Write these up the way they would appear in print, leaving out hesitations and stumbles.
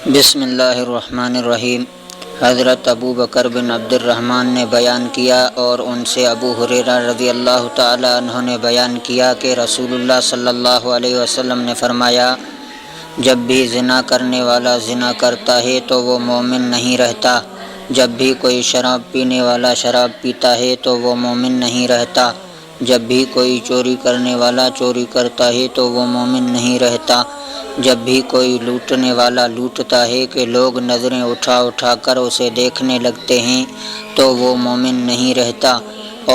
بسم اللہ الرحمن الرحیم۔ حضرت ابو بکر بن عبد الرحمن نے بیان کیا اور ان سے ابو ہریرہ رضی اللہ تعالی عنہ نے بیان کیا کہ رسول اللہ صلی اللہ علیہ وسلم نے فرمایا، جب بھی زنا کرنے والا زنا کرتا ہے تو وہ مومن نہیں رہتا، جب بھی کوئی شراب پینے والا شراب پیتا ہے تو وہ مومن نہیں رہتا، جب بھی کوئی چوری کرنے والا چوری کرتا ہے تو وہ مومن نہیں رہتا، جب بھی کوئی لوٹنے والا لوٹتا ہے کہ لوگ نظریں اٹھا اٹھا کر اسے دیکھنے لگتے ہیں تو وہ مومن نہیں رہتا۔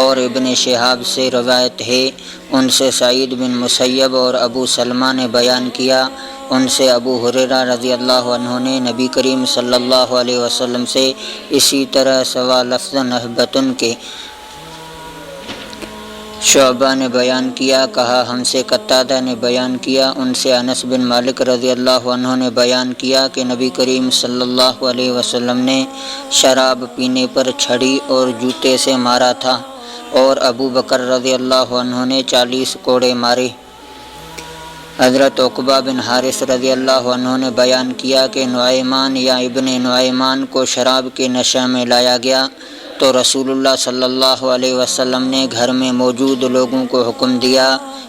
اور ابن شہاب سے روایت ہے، ان سے سعید بن مسیب اور ابو سلمہ نے بیان کیا، ان سے ابو ہریرہ رضی اللہ عنہ نے نبی کریم صلی اللہ علیہ وسلم سے اسی طرح سوا لفظ نہبتن کے شعبہ نے بیان کیا کہا، ہم سے قتادہ نے بیان کیا، ان سے انس بن مالک رضی اللہ عنہ نے بیان کیا کہ نبی کریم صلی اللہ علیہ وسلم نے شراب پینے پر چھڑی اور جوتے سے مارا تھا، اور ابو بکر رضی اللہ عنہ نے 40 کوڑے مارے۔ حضرت عقبہ بن حارث رضی اللہ عنہ نے بیان کیا کہ نعیمان یا ابن نعیمان کو شراب کے نشہ میں لایا گیا تو رسول اللہ صلی اللہ علیہ وسلم نے گھر میں موجود لوگوں کو حکم دیا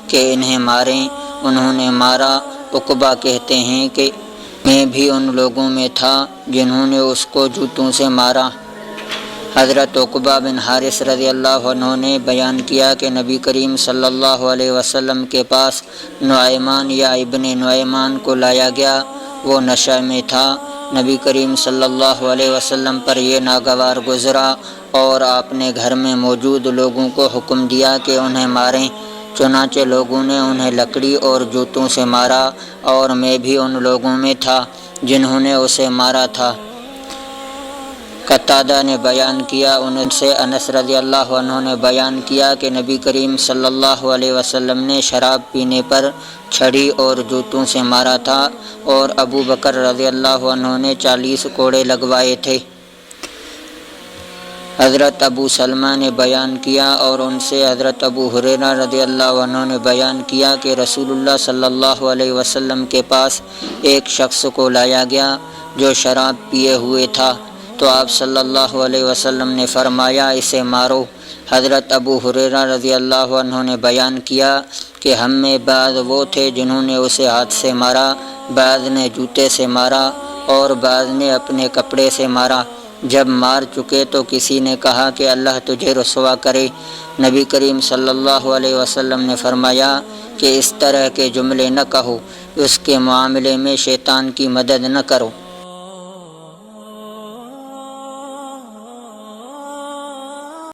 کہ انہیں ماریں، انہوں نے مارا۔ عقبہ کہتے ہیں کہ میں بھی ان لوگوں میں تھا جنہوں نے اس کو جوتوں سے مارا۔ حضرت عقبہ بن حارث رضی اللہ عنہ نے بیان کیا کہ نبی کریم صلی اللہ علیہ وسلم کے پاس نعیمان یا ابن نعیمان کو لایا گیا، وہ نشہ میں تھا۔ نبی کریم صلی اللہ علیہ وسلم پر یہ ناگوار گزرا اور آپ نے گھر میں موجود لوگوں کو حکم دیا کہ انہیں ماریں، چنانچہ لوگوں نے انہیں لکڑی اور جوتوں سے مارا، اور میں بھی ان لوگوں میں تھا جنہوں نے اسے مارا تھا۔ قتادہ نے بیان کیا، ان سے انس رضی اللہ عنہ نے بیان کیا کہ نبی کریم صلی اللہ علیہ وسلم نے شراب پینے پر چھڑی اور جوتوں سے مارا تھا، اور ابو بکر رضی اللہ عنہ نے 40 کوڑے لگوائے تھے۔ حضرت ابو سلمہ نے بیان کیا اور ان سے حضرت ابو ہریرہ رضی اللہ عنہ نے بیان کیا کہ رسول اللہ صلی اللہ علیہ وسلم کے پاس ایک شخص کو لایا گیا جو شراب پیے ہوئے تھا، تو آپ صلی اللہ علیہ وسلم نے فرمایا، اسے مارو۔ حضرت ابو ہریرہ رضی اللہ عنہ نے بیان کیا کہ ہم میں بعض وہ تھے جنہوں نے اسے ہاتھ سے مارا، بعض نے جوتے سے مارا اور بعض نے اپنے کپڑے سے مارا۔ جب مار چکے تو کسی نے کہا کہ اللہ تجھے رسوا کرے۔ نبی کریم صلی اللہ علیہ وسلم نے فرمایا کہ اس طرح کے جملے نہ کہو، اس کے معاملے میں شیطان کی مدد نہ کرو۔